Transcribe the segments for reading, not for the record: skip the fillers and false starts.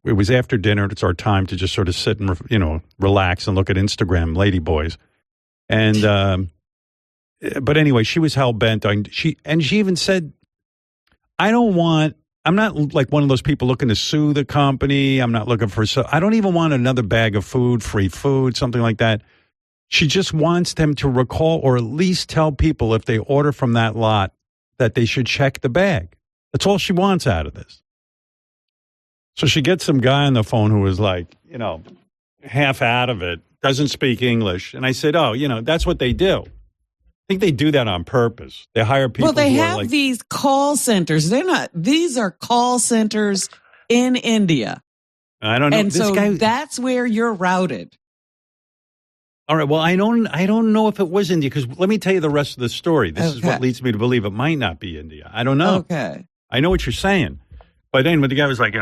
it was after dinner. It's our time to just sort of sit and, relax and look at Instagram ladyboys. And, but anyway, she was hell-bent on, she even said, I'm not like one of those people looking to sue the company. I'm not looking for, I don't even want another bag of food, free food, something like that. She just wants them to recall or at least tell people if they order from that lot that they should check the bag. That's all she wants out of this. So she gets some guy on the phone who is like, half out of it, doesn't speak English. And I said, that's what they do. I think they do that on purpose. They hire people. Well, they have these call centers. These are call centers in India. I don't know. And so that's where you're routed. All right. Well, I don't know if it was India, because let me tell you the rest of the story. This is what leads me to believe it might not be India. I don't know. Okay. I know what you're saying. But then when the guy was like,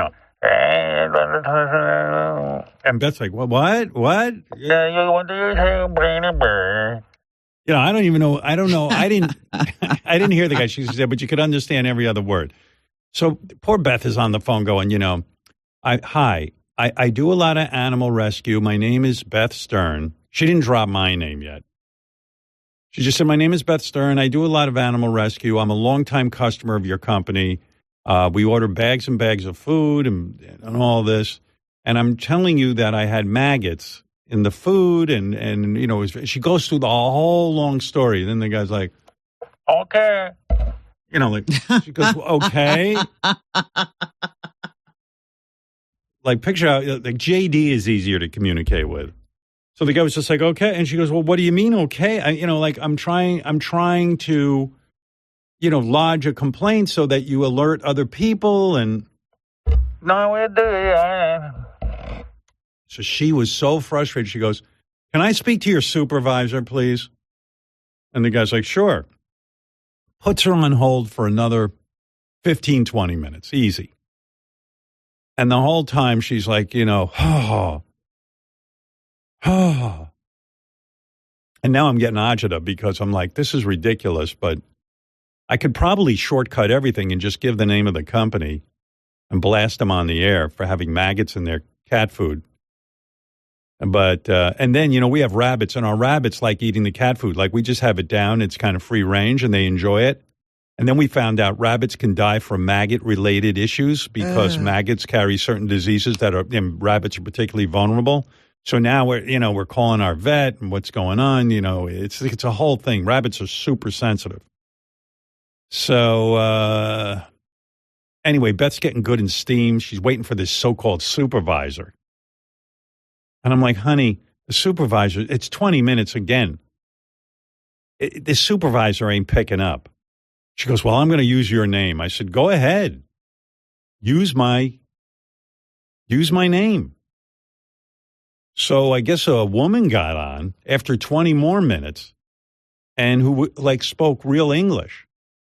and Beth's like, what? What? I don't even know. I don't know. I didn't hear the guy. She said, but you could understand every other word. So poor Beth is on the phone going, I do a lot of animal rescue. My name is Beth Stern. She didn't drop my name yet. She just said, my name is Beth Stern. I do a lot of animal rescue. I'm a longtime customer of your company. We order bags and bags of food and all this. And I'm telling you that I had maggots in the food, and she goes through the whole long story. And then the guy's like, okay. She goes, okay. Like, picture out, like, JD is easier to communicate with. So the guy was just like, okay. And she goes, well, what do you mean, okay? I'm trying to, lodge a complaint so that you alert other people. And no, we do. So she was so frustrated. She goes, can I speak to your supervisor, please? And the guy's like, sure. Puts her on hold for another 15, 20 minutes. Easy. And the whole time she's like, And now I'm getting agita because I'm like, this is ridiculous, but I could probably shortcut everything and just give the name of the company and blast them on the air for having maggots in their cat food. But, and then, we have rabbits, and our rabbits like eating the cat food. Like, we just have it down. It's kind of free range and they enjoy it. And then we found out rabbits can die from maggot-related issues because maggots carry certain diseases that are, rabbits are particularly vulnerable. So now we're calling our vet and what's going on. It's a whole thing. Rabbits are super sensitive. So anyway, Beth's getting good in steam. She's waiting for this so-called supervisor. And I'm like, honey, the supervisor, it's 20 minutes again. The supervisor ain't picking up. She goes, well, I'm going to use your name. I said, go ahead. Use my name. So I guess a woman got on after 20 more minutes and who spoke real English.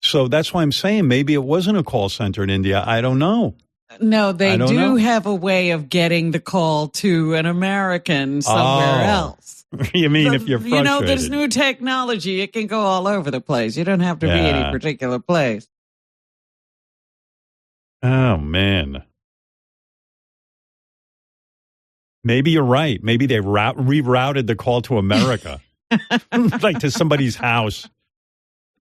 So that's why I'm saying maybe it wasn't a call center in India. I don't know. No, they do have a way of getting the call to an American somewhere else. You mean if you're frustrated? There's new technology. It can go all over the place. You don't have to be any particular place. Oh, man. Maybe you're right. Maybe they rerouted the call to America, like to somebody's house.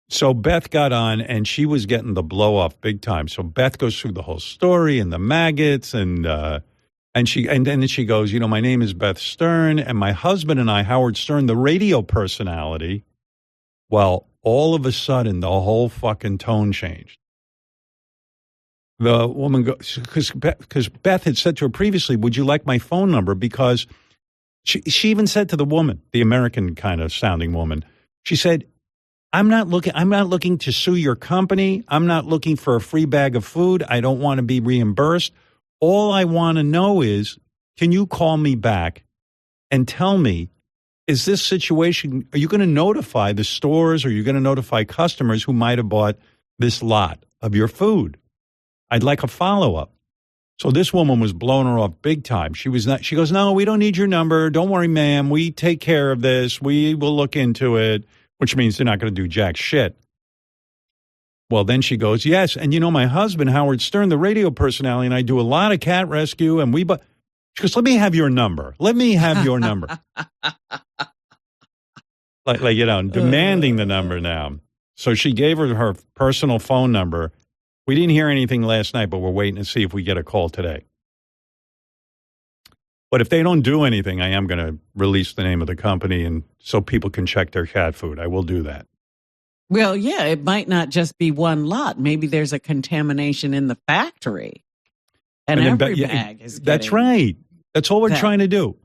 So Beth got on, and she was getting the blow off big time. So Beth goes through the whole story and the maggots, and then she goes, my name is Beth Stern, and my husband and I, Howard Stern, the radio personality. Well, all of a sudden, the whole fucking tone changed. The woman goes, because Beth had said to her previously, would you like my phone number? Because she even said to the woman, the American kind of sounding woman, she said, I'm not looking to sue your company. I'm not looking for a free bag of food. I don't want to be reimbursed. All I want to know is, can you call me back and tell me, is this situation, are you going to notify the stores, or are you going to notify customers who might have bought this lot of your food? I'd like a follow-up. So this woman was blowing her off big time. She goes, no, we don't need your number. Don't worry, ma'am. We take care of this. We will look into it. Which means they're not going to do jack shit. Well, then she goes, yes. And my husband, Howard Stern, the radio personality, and I do a lot of cat rescue. And she goes, let me have your number. Let me have your number. Demanding the number now. So she gave her personal phone number. We didn't hear anything last night, but we're waiting to see if we get a call today. But if they don't do anything, I am going to release the name of the company and so people can check their cat food. I will do that. Well, yeah, it might not just be one lot. Maybe there's a contamination in the factory. And every bag is getting... That's right. That's all we're trying to do.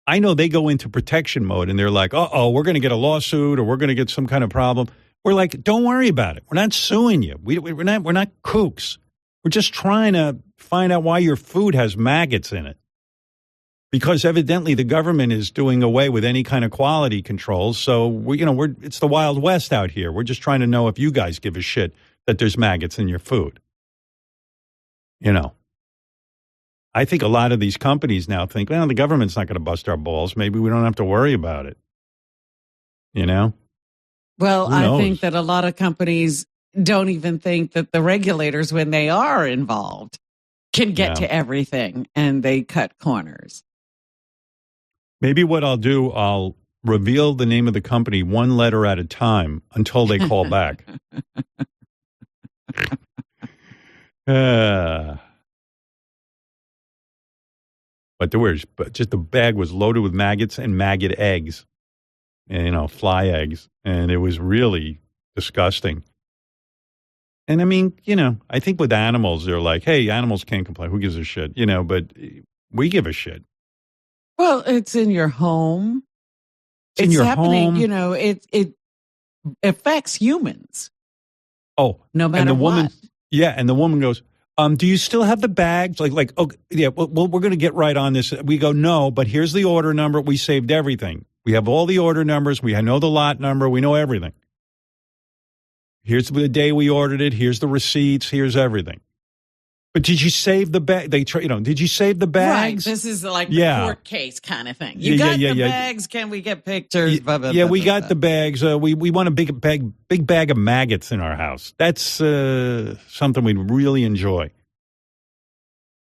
I know they go into protection mode and they're like, uh-oh, we're going to get a lawsuit or we're going to get some kind of problem. We're like, don't worry about it. We're not suing you. We're not kooks. We're just trying to find out why your food has maggots in it. Because evidently the government is doing away with any kind of quality controls. So it's the Wild West out here. We're just trying to know if you guys give a shit that there's maggots in your food. I think a lot of these companies now think, well, the government's not going to bust our balls. Maybe we don't have to worry about it. Well, I think that a lot of companies don't even think that the regulators, when they are involved, can get to everything, and they cut corners. Maybe what I'll do, I'll reveal the name of the company one letter at a time until they call back. But just the bag was loaded with maggots and maggot eggs, and, fly eggs, and it was really disgusting. And I mean, I think with animals, they're like, hey, animals can't complain. Who gives a shit? But we give a shit. Well, it's in your home. It's in your home. It affects humans. Oh, no matter what. Yeah, and the woman goes, do you still have the bags? Oh, yeah, well, we're going to get right on this. We go, no, but here's the order number. We saved everything. We have all the order numbers. We know the lot number. We know everything. Here's the day we ordered it. Here's the receipts. Here's everything. But did you save the bag? Did you save the bags? Right. This is like the court case kind of thing. You got the bags. Can we get pictures? We got the bags. We want a big bag of maggots in our house. That's something we'd really enjoy.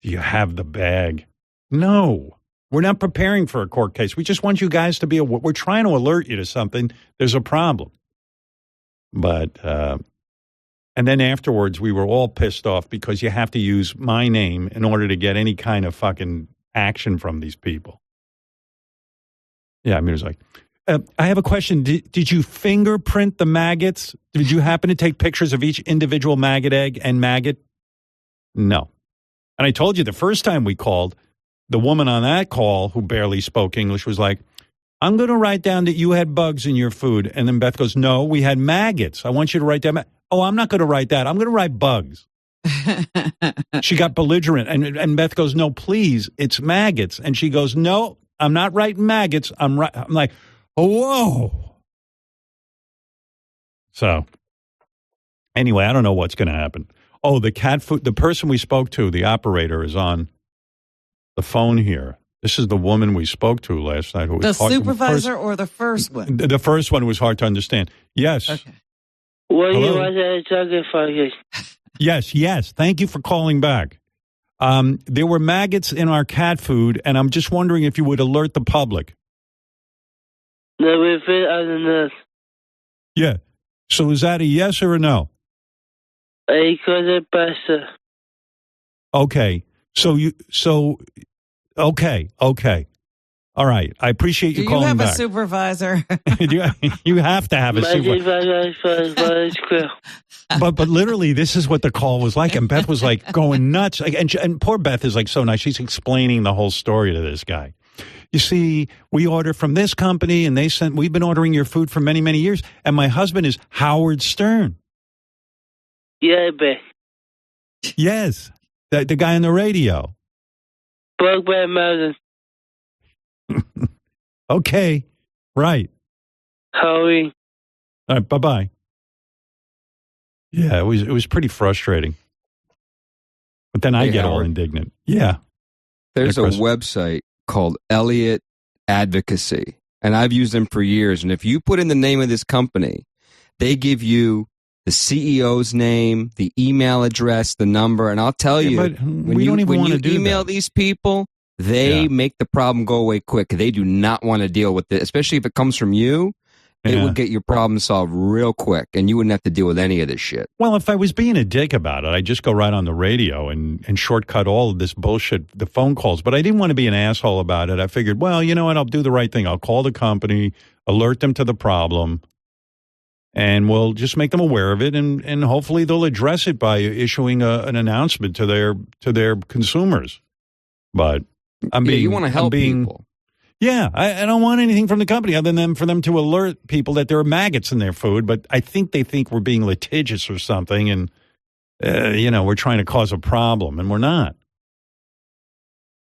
Do you have the bag? No. We're not preparing for a court case. We just want you guys to we're trying to alert you to something. There's a problem. But, and then afterwards, we were all pissed off because you have to use my name in order to get any kind of fucking action from these people. Yeah, I mean, it was like, I have a question. Did you fingerprint the maggots? Did you happen to take pictures of each individual maggot egg and maggot? No. And I told you the first time we called, the woman on that call who barely spoke English was like, I'm going to write down that you had bugs in your food. And then Beth goes, no, we had maggots. I want you to write down. Oh, I'm not going to write that. I'm going to write bugs. She got belligerent. And Beth goes, no, please, it's maggots. And she goes, no, I'm not writing maggots. I'm like, oh, whoa. So anyway, I don't know what's going to happen. Oh, the cat food, the person we spoke to, the operator, is on the phone here. This is the woman we spoke to last night. Who was the supervisor or the first one? The first one was hard to understand. Yes. Okay. What you was talking for? Yes. Thank you for calling back. There were maggots in our cat food, and I'm just wondering if you would alert the public. No, we fit on the nurse. Yeah. So is that a yes or a no? I call it pasta. Okay. Okay. All right. I appreciate you calling back. Do you have a supervisor? You have to have a supervisor. But literally, this is what the call was like. And Beth was like going nuts. And poor Beth is like so nice. She's explaining the whole story to this guy. You see, we order from this company and we've been ordering your food for many, many years. And my husband is Howard Stern. Yeah, Beth. Yes. The guy on the radio. Brokeback Mountain. Okay, right. Howie. All right, bye-bye. Yeah, it was pretty frustrating. But then I get all indignant. Yeah. There's a website called Elliott Advocacy, and I've used them for years. And if you put in the name of this company, they give you the CEO's name, the email address, the number, and I'll tell you, but when we you, don't even when want you to do email that. these people, they Yeah. make the problem go away quick. They do not want to deal with it, especially if it comes from you. It Yeah. would get your problem solved real quick, and you wouldn't have to deal with any of this shit. Well, if I was being a dick about it, I'd just go right on the radio and shortcut all of this bullshit, the phone calls. But I didn't want to be an asshole about it. I figured, well, you know what? I'll do the right thing. I'll call the company, alert them to the problem, and we'll just make them aware of it, and hopefully they'll address it by issuing an announcement to their consumers. But You want to help people. Yeah, I don't want anything from the company other than for them to alert people that there are maggots in their food. But I think they think we're being litigious or something, and we're trying to cause a problem, and we're not.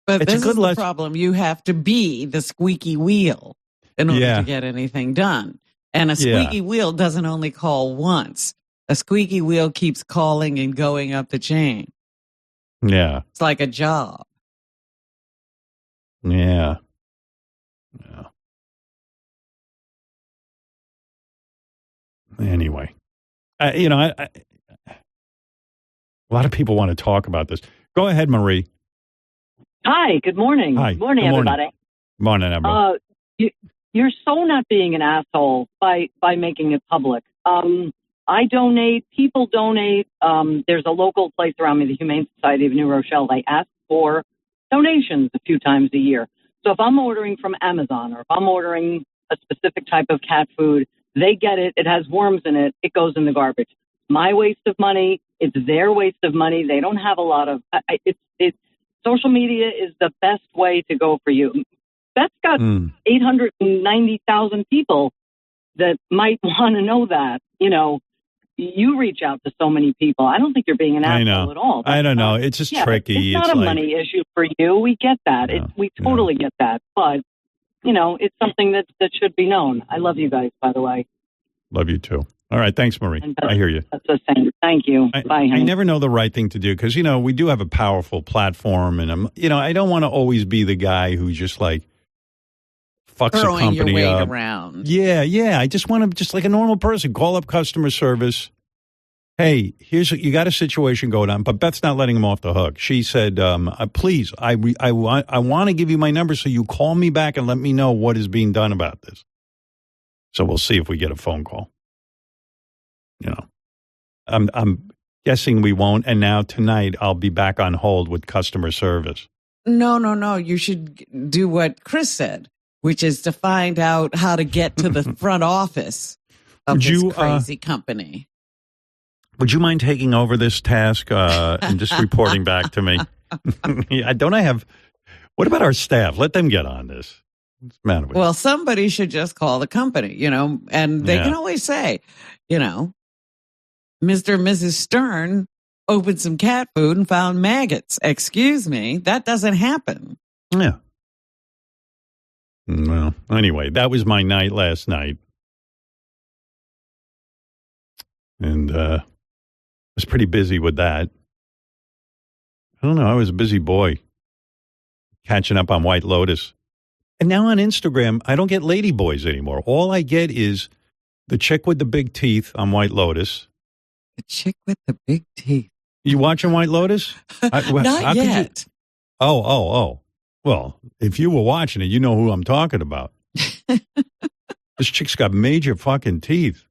But It's this a good is the problem. You have to be the squeaky wheel in order to get anything done. And a squeaky wheel doesn't only call once. A squeaky wheel keeps calling and going up the chain. Yeah. It's like a job. Yeah. Anyway, a lot of people want to talk about this. Go ahead, Marie. Hi, good morning. Hi. Good morning, everybody. Morning, Emma. You're so not being an asshole by making it public. I donate. People donate. There's a local place around me, the Humane Society of New Rochelle. They ask for donations a few times a year. So if I'm ordering from Amazon or if I'm ordering a specific type of cat food, they get it. It has worms in it. It goes in the garbage. My waste of money. It's their waste of money. They don't have a lot of. Social media is the best way to go for you. That's got 890,000 people that might want to know that. You reach out to so many people. I don't think you're being an asshole at all. I don't know. It's just tricky. It's not a money issue for you. We get that. We totally get that. But, it's something that should be known. I love you guys, by the way. Love you too. All right. Thanks, Marie. I hear you. That's the same. Thank you. Bye, honey. I never know the right thing to do because, we do have a powerful platform. And, I don't want to always be the guy who just fucks throwing a company your weight up. around. Yeah. I just want to, just like a normal person, call up customer service. Hey, you got a situation going on, but Beth's not letting him off the hook. She said, please, I want to give you my number so you call me back and let me know what is being done about this. So we'll see if we get a phone call. I'm guessing we won't. And now tonight I'll be back on hold with customer service. No. You should do what Chris said, which is to find out how to get to the front office of this crazy company. Would you mind taking over this task and just reporting back to me? What about our staff? Let them get on this. What's the matter with Well, somebody should just call the company, and they can always say, Mr. and Mrs. Stern opened some cat food and found maggots. Excuse me, that doesn't happen. Yeah. Well, anyway, that was my night last night. And I was pretty busy with that. I don't know. I was a busy boy catching up on White Lotus. And now on Instagram, I don't get lady boys anymore. All I get is the chick with the big teeth on White Lotus. The chick with the big teeth. You watching White Lotus? Not yet. Oh. Well, if you were watching it, you know who I'm talking about. This chick's got major fucking teeth.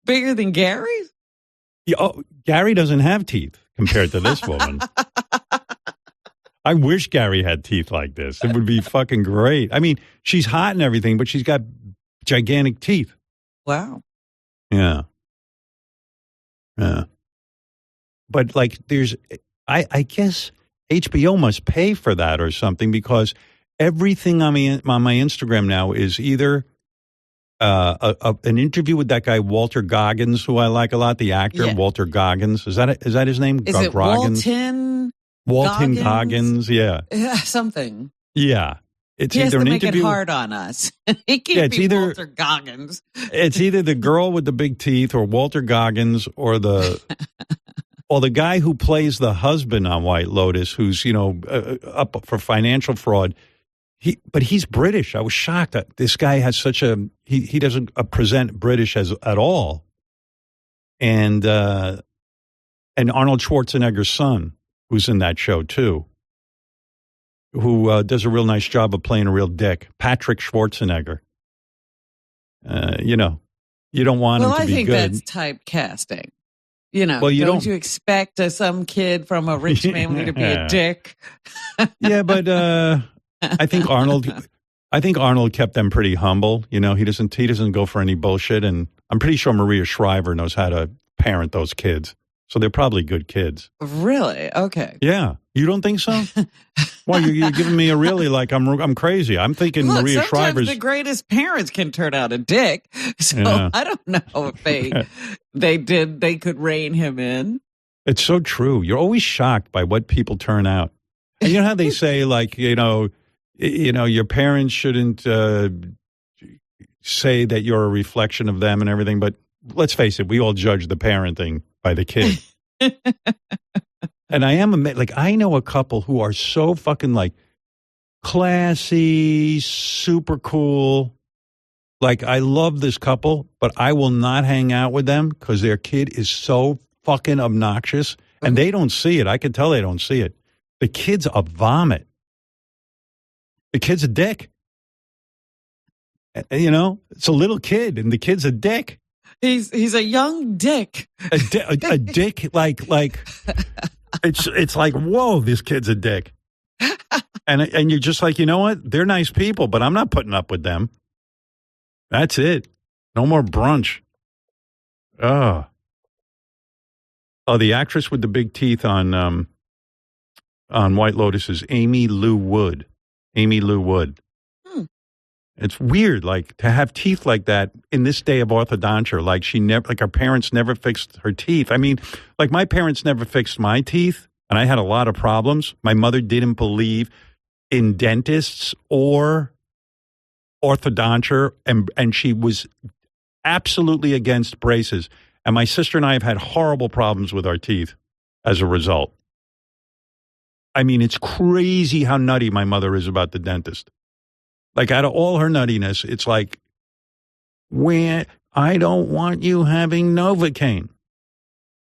Bigger than Gary's? Gary doesn't have teeth compared to this woman. I wish Gary had teeth like this. It would be fucking great. I mean, she's hot and everything, but she's got gigantic teeth. Wow. Yeah. But I guess HBO must pay for that or something because everything on my Instagram now is either an interview with that guy Walter Goggins, who I like a lot, the actor Walter Goggins. Is that his name? Is it Walton Goggins? Yeah, something. Yeah, it's he has either to an make interview. It hard on us. He can't be Walter Goggins. It's either the girl with the big teeth, or Walter Goggins, or the guy who plays the husband on White Lotus, who's up for financial fraud. But he's British. I was shocked that this guy has such he doesn't present British at all. and Arnold Schwarzenegger's son, who's in that show too, who does a real nice job of playing a real dick, Patrick Schwarzenegger. You know, you don't want him to be good. Well, I think that's typecasting. You know, well, don't you expect some kid from a rich family to be a dick? Yeah, but I think Arnold kept them pretty humble. You know, he doesn't go for any bullshit, and I'm pretty sure Maria Shriver knows how to parent those kids, so they're probably good kids. Really? Okay. Yeah, you don't think so? Well, you're giving me a really like I'm crazy. I'm thinking Maria Shriver's the greatest parents can turn out a dick. So yeah. I don't know if they could rein him in. It's so true. You're always shocked by what people turn out. And you know how they say like, you know, your parents shouldn't say that you're a reflection of them and everything, but let's face it, we all judge the parenting by the kid. And I am like, I know a couple who are so fucking like classy, super cool. Like, I love this couple, but I will not hang out with them because their kid is so fucking obnoxious, and they don't see it. I can tell they don't see it. The kid's a vomit. The kid's a dick. You know, it's a little kid, and the kid's a dick. He's a young dick. A dick like it's like, whoa, this kid's a dick. And you're just like, you know what? They're nice people, but I'm not putting up with them. That's it. No more brunch. Oh, the actress with the big teeth on White Lotus is Amy Lou Wood. Amy Lou Wood. It's weird, like, to have teeth like that in this day of orthodontia. Like her parents never fixed her teeth. I mean, like, my parents never fixed my teeth, and I had a lot of problems. My mother didn't believe in dentists or orthodontia, and she was absolutely against braces. And my sister and I have had horrible problems with our teeth as a result. I mean, it's crazy how nutty my mother is about the dentist. Like, out of all her nuttiness, it's like, I don't want you having Novocaine.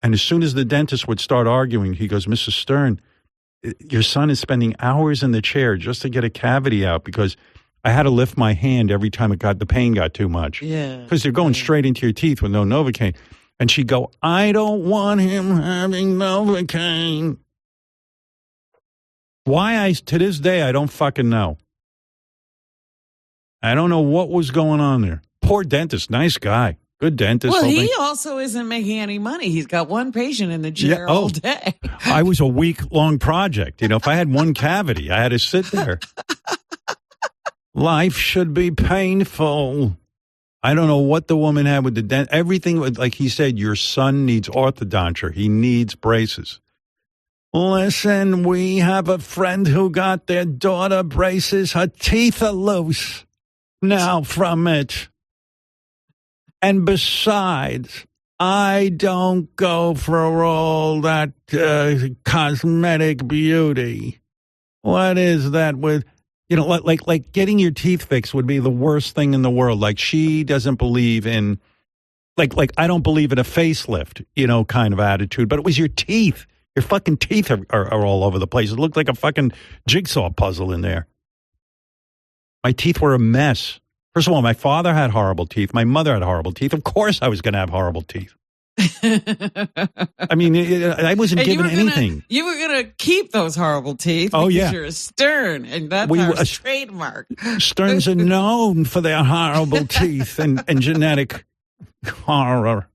And as soon as the dentist would start arguing, he goes, Mrs. Stern, your son is spending hours in the chair just to get a cavity out because I had to lift my hand every time the pain got too much. Yeah. Because they're going straight into your teeth with no Novocaine. And she'd go, I don't want him having Novocaine. Why to this day, I don't fucking know. I don't know what was going on there. Poor dentist. Nice guy. Good dentist. Well, he also isn't making any money. He's got one patient in the chair all day. I was a week-long project. You know, if I had one cavity, I had to sit there. Life should be painful. I don't know what the woman had with the dent. Everything, like he said, your son needs orthodontia. He needs braces. Listen, we have a friend who got their daughter braces. Her teeth are loose now from it. And besides, I don't go for all that cosmetic beauty. What is that with, you know, like getting your teeth fixed would be the worst thing in the world. Like, she doesn't believe in, like I don't believe in a facelift, you know, kind of attitude. But it was your teeth. Your fucking teeth are all over the place. It looked like a fucking jigsaw puzzle in there. My teeth were a mess. First of all, my father had horrible teeth. My mother had horrible teeth. Of course I was going to have horrible teeth. I mean, I wasn't given anything. You were going to keep those horrible teeth because you're a Stern, and that's our trademark. Sterns are known for their horrible teeth and genetic horror.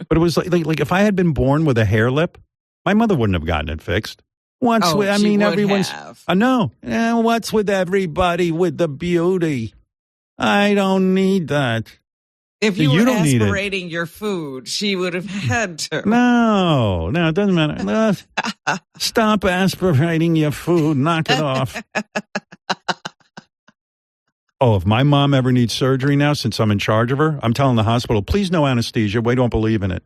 But it was like if I had been born with a hair lip, my mother wouldn't have gotten it fixed. Everyone's. I know. What's with everybody with the beauty? I don't need that. If you were aspirating your food, she would have had to. No, it doesn't matter. Stop aspirating your food. Knock it off. Oh, if my mom ever needs surgery now, since I'm in charge of her, I'm telling the hospital, please no anesthesia. We don't believe in it.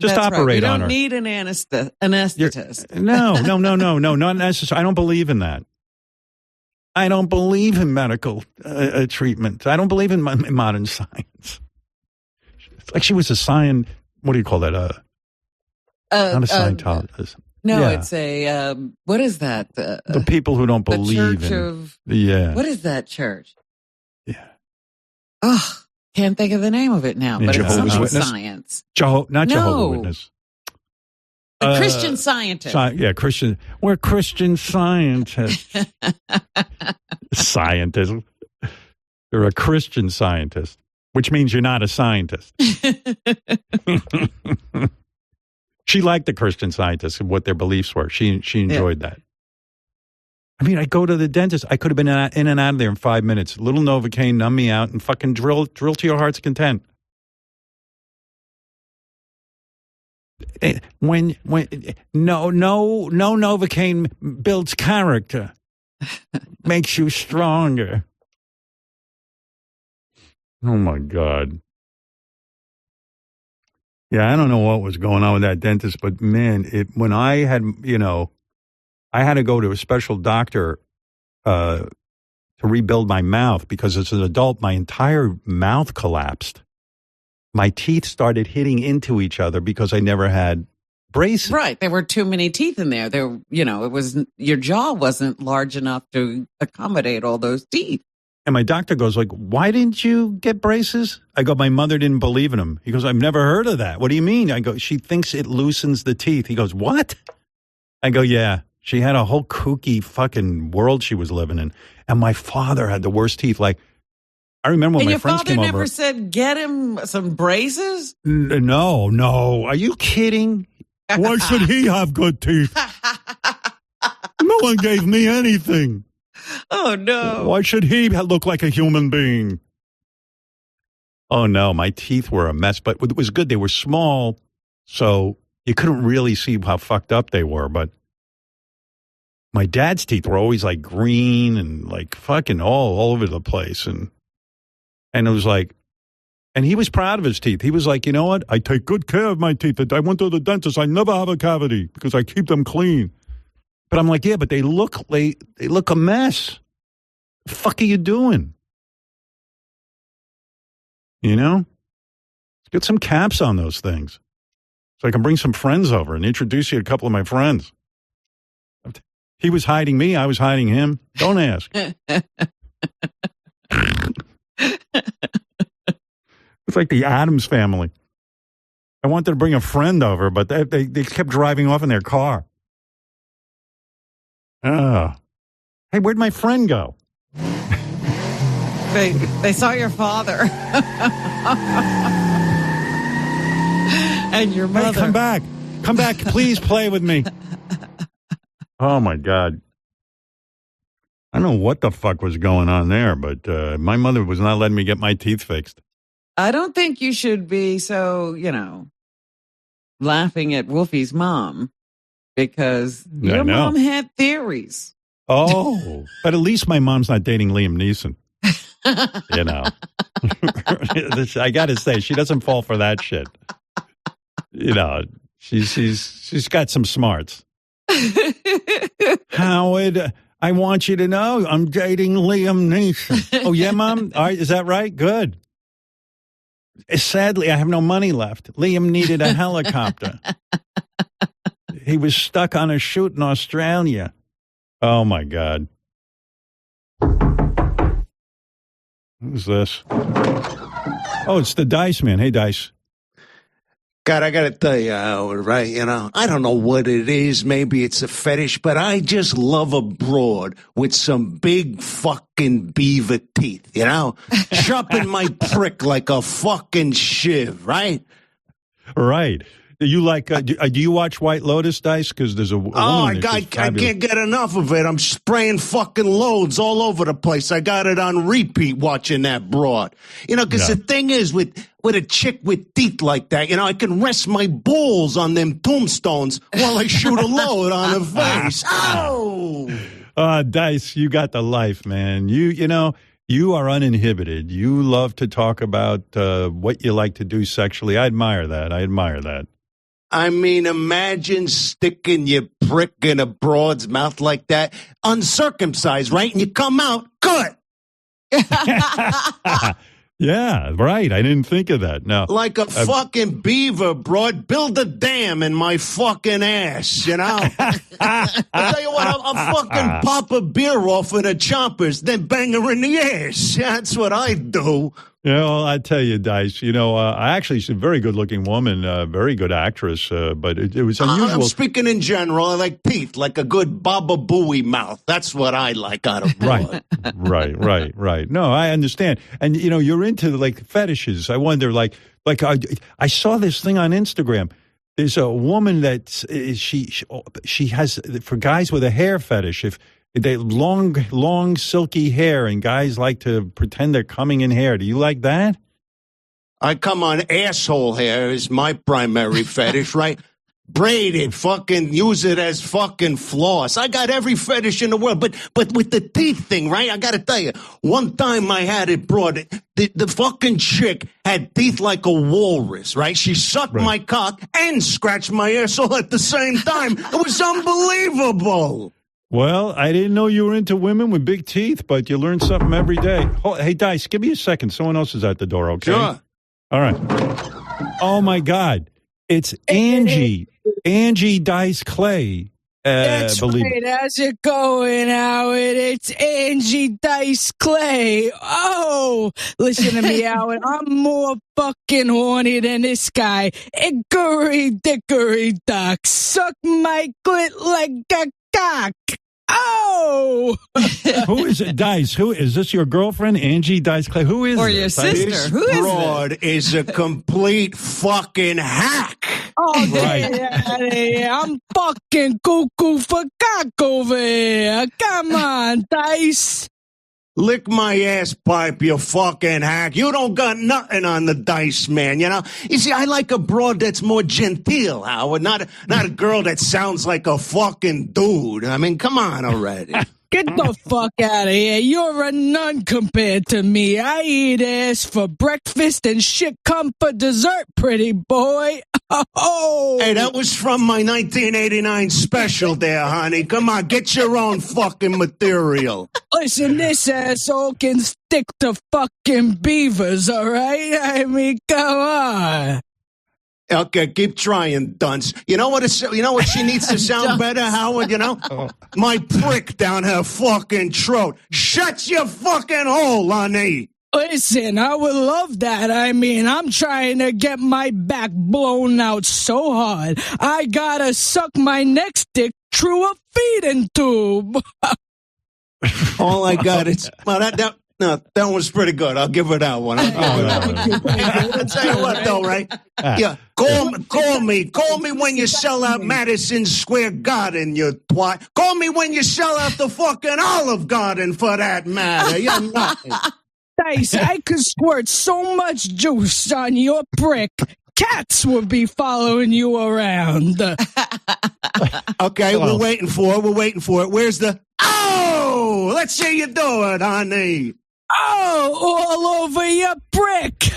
Just operate on her. You don't need an anesthetist. No, not necessary. I don't believe in that. I don't believe in medical treatment. I don't believe in modern science. It's like she was what do you call that? Not a Scientologist. No, it's a, what is that? The people who don't believe the Church in. of, yeah. What is that church? Yeah. Oh, can't think of the name of it now, but Jehovah's it's something Witness? science. Not Jehovah's Witness. A Christian Scientist. Christian. We're Christian scientists. Scientist. You're a Christian scientist, which means you're not a scientist. She liked the Christian scientists and what their beliefs were. She enjoyed that. I mean, I go to the dentist. I could have been in and out of there in 5 minutes. Little Novocaine, numb me out, and fucking drill to your heart's content. When no Novocaine builds character, makes you stronger. Oh my God. Yeah, I don't know what was going on with that dentist, but man, when I had, I had to go to a special doctor to rebuild my mouth because as an adult, my entire mouth collapsed. My teeth started hitting into each other because I never had braces. Right. There were too many teeth in there. It was, your jaw wasn't large enough to accommodate all those teeth. And my doctor goes like, why didn't you get braces? I go, my mother didn't believe in them. He goes, I've never heard of that. What do you mean? I go, she thinks it loosens the teeth. He goes, what? I go, yeah. She had a whole kooky fucking world she was living in. And my father had the worst teeth. Like, I remember when my friends came over. And your father never said, get him some braces? No. Are you kidding? Why should he have good teeth? No one gave me anything. Oh, no. Why should he look like a human being? Oh, no, my teeth were a mess. But it was good. They were small, so you couldn't really see how fucked up they were. But my dad's teeth were always like green and like fucking all over the place. And it was like, and he was proud of his teeth. He was like, you know what? I take good care of my teeth. I went to the dentist. I never have a cavity because I keep them clean. But I'm like, yeah, but they look a mess. The fuck are you doing? Let's get some caps on those things so I can bring some friends over and introduce you to a couple of my friends. He was hiding me. I was hiding him. Don't ask. It's like the Addams family. I wanted to bring a friend over, but they kept driving off in their car. Oh. Hey, where'd my friend go? They saw your father. And your mother. Hey, come back. Please play with me. Oh, my God. I don't know what the fuck was going on there, but my mother was not letting me get my teeth fixed. I don't think you should be so, laughing at Wolfie's mom because your mom had theories. Oh, but at least my mom's not dating Liam Neeson. I got to say, she doesn't fall for that shit. She's got some smarts. Howard, I want you to know I'm dating Liam Neeson. Oh, yeah, Mom? All right, is that right? Good. Sadly, I have no money left. Liam needed a helicopter. He was stuck on a shoot in Australia. Oh, my God. Who's this? Oh, it's the Dice Man. Hey, Dice. God, I got to tell you, Howard, right? I don't know what it is. Maybe it's a fetish, but I just love a broad with some big fucking beaver teeth, Chopping my prick like a fucking shiv, right? Right. You like? Do you watch White Lotus, Dice? Because there's a woman I can't get enough of it. I'm spraying fucking loads all over the place. I got it on repeat watching that broad. Because the thing is with a chick with teeth like that, I can rest my balls on them tombstones while I shoot a load on her face. Oh, Dice, you got the life, man. You are uninhibited. You love to talk about what you like to do sexually. I admire that. I mean, imagine sticking your prick in a broad's mouth like that, uncircumcised, right? And you come out good. Yeah, right. I didn't think of that. No. Like a fucking beaver, broad. Build a dam in my fucking ass, you know? I tell you what, I'll fucking pop a beer off of the chompers, then bang her in the ass. That's what I do. I tell you, Dice, I actually, she's a very good-looking woman, very good actress, but it was unusual. I'm speaking in general. I like teeth, like a good Baba Booey mouth. That's what I like out of blood. Right. No, I understand. And, you're into, like, fetishes. I wonder, I saw this thing on Instagram. There's a woman that she has, for guys with a hair fetish, if they long, silky hair, and guys like to pretend they're coming in hair. Do you like that? I come on asshole hair is my primary fetish, right? Braid it, fucking use it as fucking floss. I got every fetish in the world, but with the teeth thing, right? I got to tell you, one time I had it brought. The fucking chick had teeth like a walrus, right? She sucked my cock and scratched my asshole at the same time. It was unbelievable. Well, I didn't know you were into women with big teeth, but you learn something every day. Hey, Dice, give me a second. Someone else is at the door, okay? Sure. All right. Oh, my God. It's Angie. Angie Dice Clay. That's right. How's it going, Howard? It's Angie Dice Clay. Oh, listen to me, Howard. I'm more fucking horny than this guy. Hickory dickory dock. Suck my clit like a cock. Oh! Who is it, Dice? Who is this? Your girlfriend, Angie Dice Clay? Who is or this? your sister? This Who is broad is a complete fucking hack. Oh, yeah. I'm fucking cuckoo for cock over here. Come on, Dice. Lick my ass pipe, you fucking hack. You don't got nothing on the Dice, man, you know? You see, I like a broad that's more genteel, Howard, not a girl that sounds like a fucking dude. I mean, come on already. Get the fuck out of here. You're a nun compared to me. I eat ass for breakfast and shit come for dessert, pretty boy. Oh. Hey, that was from my 1989 special there, honey. Come on, get your own fucking material. Listen, this asshole can stick to fucking beavers, all right? I mean, come on. Okay, keep trying, dunce. You know what she needs to sound better, Howard, you know? My prick down her fucking throat. Shut your fucking hole, honey. Listen, I would love that. I mean, I'm trying to get my back blown out so hard, I gotta suck my next dick through a feeding tube. All I got is... Well, that one's pretty good. I'll give her that one. I'll tell you what, though, right? Yeah, call me when you sell out Madison Square Garden, you twat. Call me when you sell out the fucking Olive Garden, for that matter. You're nothing. Dice, I could squirt so much juice on your prick, cats would be following you around. Okay, we're waiting for it. Where's the... Oh! Let's see you do it, honey. Oh, all over your prick.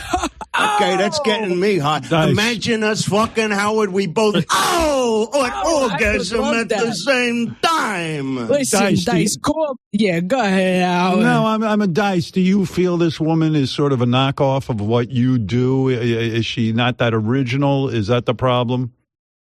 Okay, that's getting me hot. Dice. Imagine us fucking Howard. We both an orgasm at the same time. Listen, Dice, call. Yeah, go ahead, Howard. No, I'm a Dice. Do you feel this woman is sort of a knockoff of what you do? Is she not that original? Is that the problem?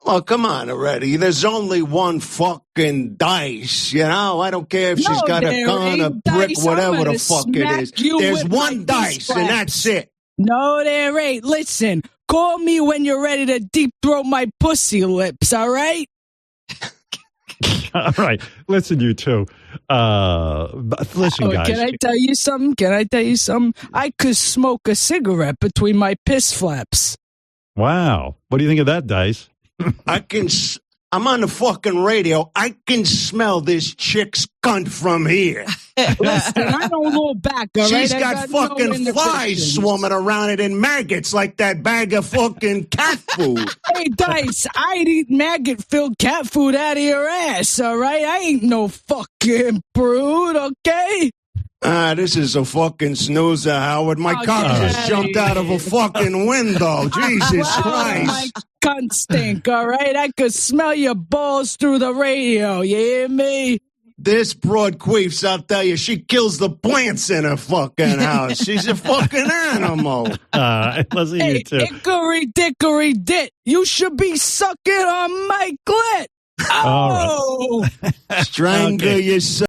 Well, come on already. There's only one fucking Dice, you know? I don't care if she's got a gun, a brick, Dice. whatever the fuck it is. There's one Dice, and that's it. No, there ain't. Listen, call me when you're ready to deep throat my pussy lips, all right? All right. Listen, you two. Listen, guys. Can I tell you something? I could smoke a cigarette between my piss flaps. Wow. What do you think of that, Dice? I'm on the fucking radio. I can smell this chick's cunt from here. Listen, I don't go back, all right? She's got fucking flies swarming around it and maggots like that bag of fucking cat food. Hey, Dice, I'd eat maggot-filled cat food out of your ass, all right? I ain't no fucking prude, okay? This is a fucking snoozer, Howard. My cock just jumped out of a fucking window. Jesus Christ. My cunt stink, all right? I could smell your balls through the radio, you hear me? This broad queefs, I'll tell you, she kills the plants in her fucking house. She's a fucking animal. I love you too. Hickory dickory dit. You should be sucking on my clit. All right. Strangle yourself.